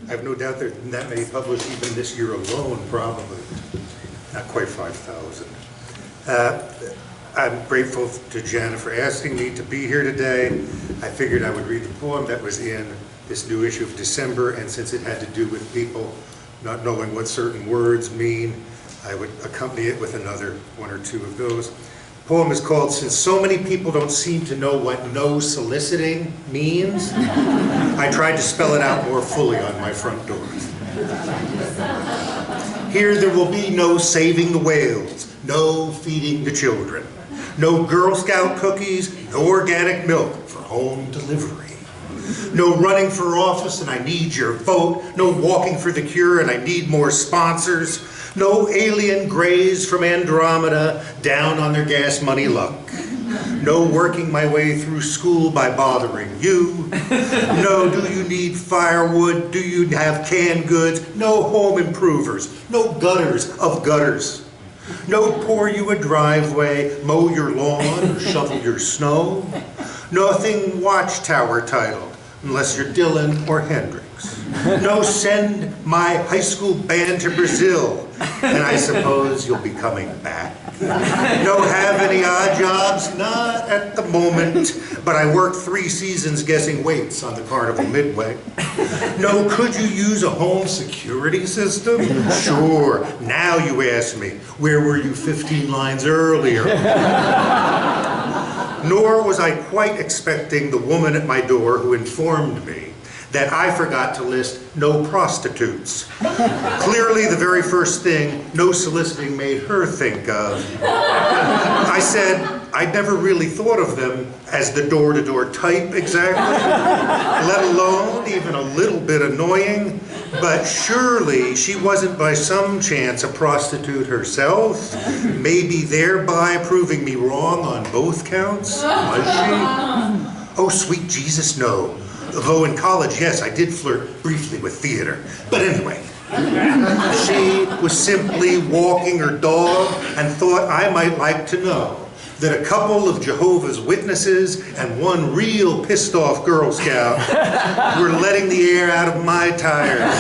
I have no doubt there are that many published even this year alone, probably. Not quite 5,000. I'm grateful to Jen for asking me to be here today. I figured I would read the poem that was in this new issue of December, and since it had to do with people not knowing what certain words mean, I would accompany it with another one or two of those. The poem is called "Since So Many People Don't Seem to Know What No Soliciting Means, I Tried to Spell It Out More Fully on My Front Door." Here there will be no saving the whales, no feeding the children, no Girl Scout cookies, no organic milk for home delivery. No running for office and I need your vote, no walking for the cure and I need more sponsors, no alien greys from Andromeda down on their gas money luck. No working my way through school by bothering you. No, do you need firewood? Do you have canned goods? No home improvers. No gutters of gutters. No pour you a driveway, mow your lawn, or shovel your snow. Nothing watchtower titled, unless you're Dylan or Hendrix. No send my high school band to Brazil, and I suppose you'll be coming back. No have any odd jobs? Not at the moment, but I worked 3 seasons guessing weights on the Carnival Midway. No, could you use a home security system? Sure. Now you ask me, where were you 15 lines earlier? Nor was I quite expecting the woman at my door who informed me that I forgot to list no prostitutes. Clearly the very first thing no soliciting made her think of. I said I'd never really thought of them as the door-to-door type exactly, let alone even a little bit annoying, but surely she wasn't by some chance a prostitute herself, maybe thereby proving me wrong on both counts, was she? Oh, sweet Jesus, no. Though in college, yes, I did flirt briefly with theater. But anyway, she was simply walking her dog and thought I might like to know that a couple of Jehovah's Witnesses and one real pissed off Girl Scout were letting the air out of my tires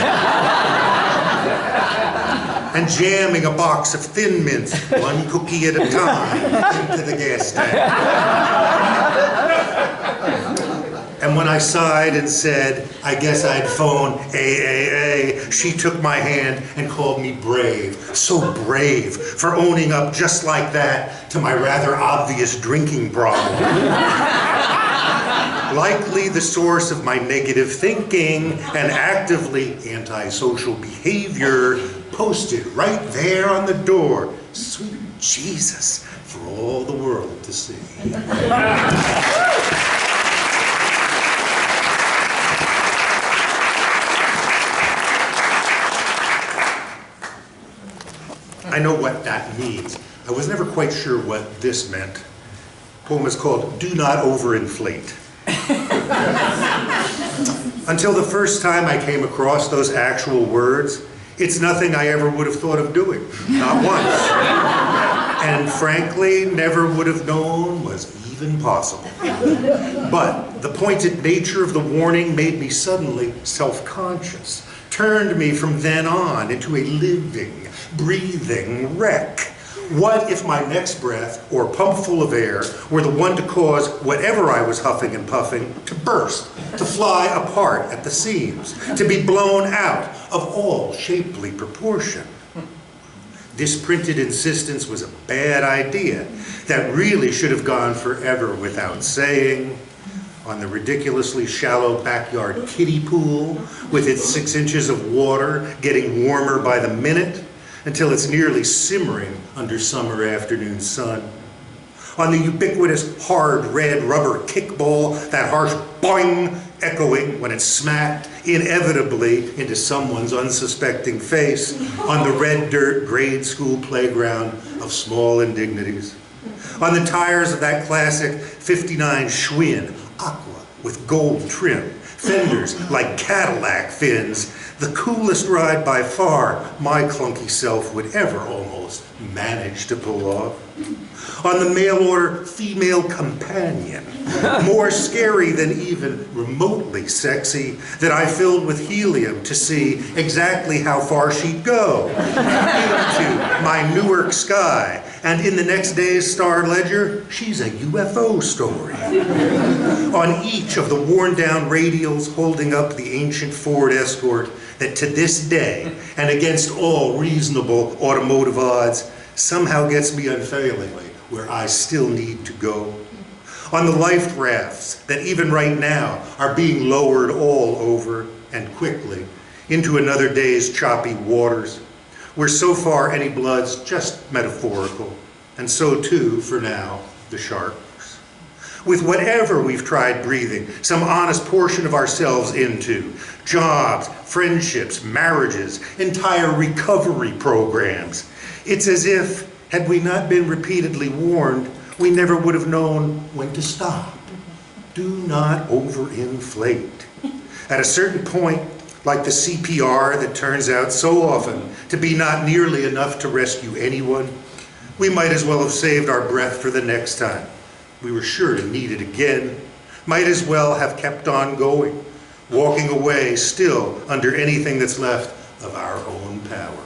and jamming a box of Thin Mints, one cookie at a time, into the gas tank. And when I sighed and said, I guess I'd phone AAA, she took my hand and called me brave. So brave for owning up just like that to my rather obvious drinking problem. Likely the source of my negative thinking and actively antisocial behavior, posted right there on the door. Sweet Jesus, for all the world to see. I know what that means. I was never quite sure what this meant. The poem is called "Do Not Overinflate." Until the first time I came across those actual words, it's nothing I ever would have thought of doing, not once. And frankly, never would have known was even possible. But the pointed nature of the warning made me suddenly self-conscious, turned me from then on into a living, breathing wreck. What if my next breath, or pump full of air, were the one to cause whatever I was huffing and puffing to burst, to fly apart at the seams, to be blown out of all shapely proportion? This printed insistence was a bad idea that really should have gone forever without saying. On the ridiculously shallow backyard kiddie pool, with its 6 inches of water getting warmer by the minute, until it's nearly simmering under summer afternoon sun. On the ubiquitous hard red rubber kickball, that harsh boing echoing when it smacked inevitably into someone's unsuspecting face on the red dirt grade school playground of small indignities. On the tires of that classic 59 Schwinn, aqua with gold trim, fenders like Cadillac fins, the coolest ride by far my clunky self would ever almost managed to pull off. On the mail-order female companion, more scary than even remotely sexy, that I filled with helium to see exactly how far she'd go into my Newark sky. And in the next day's Star Ledger, she's a UFO story. On each of the worn-down radials holding up the ancient Ford Escort that to this day, and against all reasonable automotive odds, somehow gets me unfailingly where I still need to go. On the life rafts that even right now are being lowered all over and quickly into another day's choppy waters, where so far any blood's just metaphorical, and so too, for now, the sharks. With whatever we've tried breathing some honest portion of ourselves into, jobs, friendships, marriages, entire recovery programs, it's as if, had we not been repeatedly warned, we never would have known when to stop. Do not overinflate. At a certain point, like the CPR that turns out so often to be not nearly enough to rescue anyone, we might as well have saved our breath for the next time. We were sure to need it again. Might as well have kept on going, walking away still under anything that's left of our own power.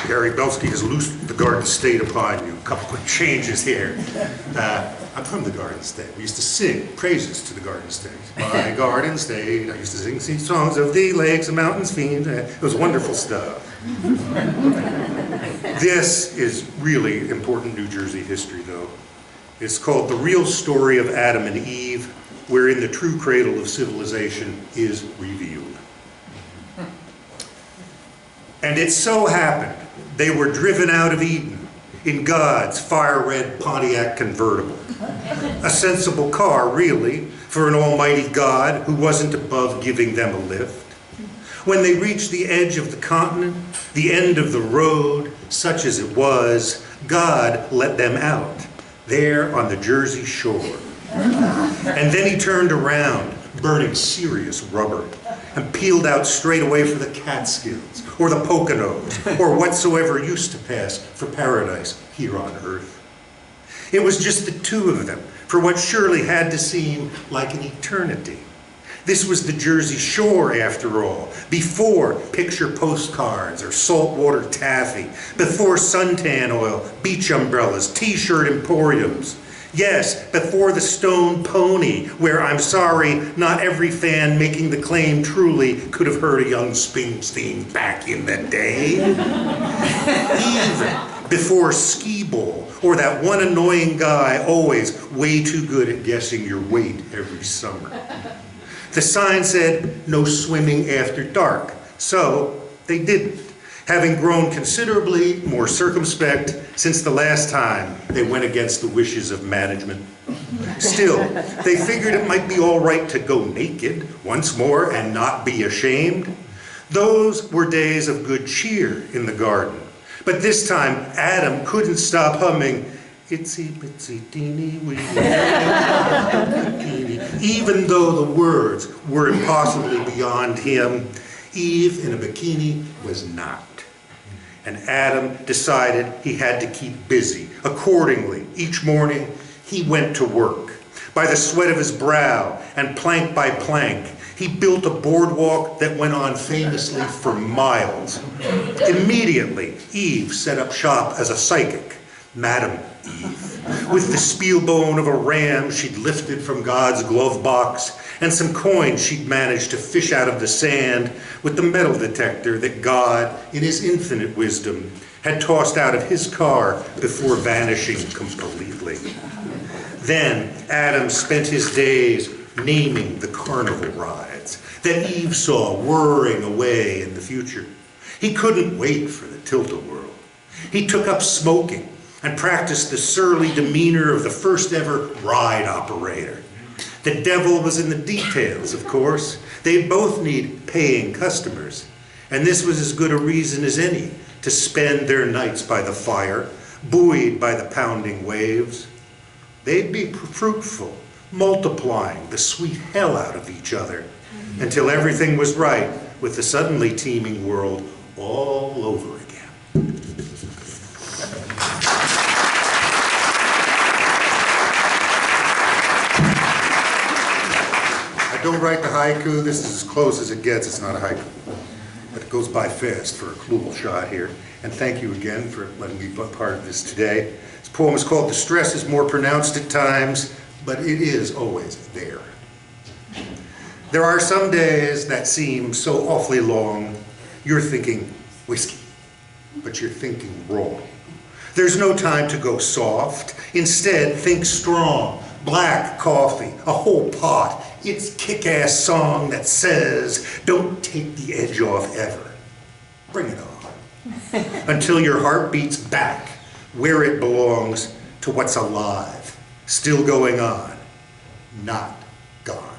Gary Belsky has loosed the Garden State upon you. A couple quick changes here. I'm from the Garden State. We used to sing praises to the Garden State. My Garden State. I used to sing songs of the lakes and mountains fiend. It was wonderful stuff. This is really important New Jersey history, though. It's called The Real Story of Adam and Eve, wherein the true cradle of civilization is revealed. And it so happened they were driven out of Eden in God's fire-red Pontiac convertible. A sensible car, really, for an almighty God who wasn't above giving them a lift. When they reached the edge of the continent, the end of the road, such as it was, God let them out, there on the Jersey shore. And then he turned around, burning serious rubber, and peeled out straight away for the Catskills, or the Poconos, or whatsoever used to pass for paradise here on earth. It was just the two of them, for what surely had to seem like an eternity. This was the Jersey Shore, after all, before picture postcards or saltwater taffy, before suntan oil, beach umbrellas, t-shirt emporiums. Yes, before the stone pony, where I'm sorry, not every fan making the claim truly could have heard a young Springsteen back in the day. Even before skee ball, or that one annoying guy always way too good at guessing your weight every summer. The sign said, no swimming after dark, so they didn't, having grown considerably more circumspect since the last time they went against the wishes of management. Still, they figured it might be all right to go naked once more and not be ashamed. Those were days of good cheer in the garden. But this time, Adam couldn't stop humming, itsy bitsy teeny weeny, even though the words were impossibly beyond him. Eve in a bikini was not. And Adam decided he had to keep busy. Accordingly, each morning he went to work. By the sweat of his brow and plank by plank, he built a boardwalk that went on famously for miles. Immediately, Eve set up shop as a psychic, Madam Eve, with the spielbone of a ram she'd lifted from God's glove box and some coins she'd managed to fish out of the sand with the metal detector that God, in his infinite wisdom, had tossed out of his car before vanishing completely. Then Adam spent his days naming the carnival rides that Eve saw whirring away in the future. He couldn't wait for the tilt-a-whirl. He took up smoking and practiced the surly demeanor of the first ever ride operator. The devil was in the details, of course. They both need paying customers, and this was as good a reason as any to spend their nights by the fire, buoyed by the pounding waves. They'd be fruitful, multiplying the sweet hell out of each other until everything was right with the suddenly teeming world all over again. I don't write the haiku. This is as close as it gets. It's not a haiku, but it goes by fast for a Clewell shot here. And thank you again for letting me be part of this today. This poem is called "The Stress is More Pronounced at Times, but it is always there." There are some days that seem so awfully long, you're thinking whiskey, but you're thinking wrong. There's no time to go soft. Instead, think strong. Black coffee, a whole pot. It's kick-ass song that says, don't take the edge off ever. Bring it on. Until your heart beats back where it belongs to what's alive, still going on, not gone.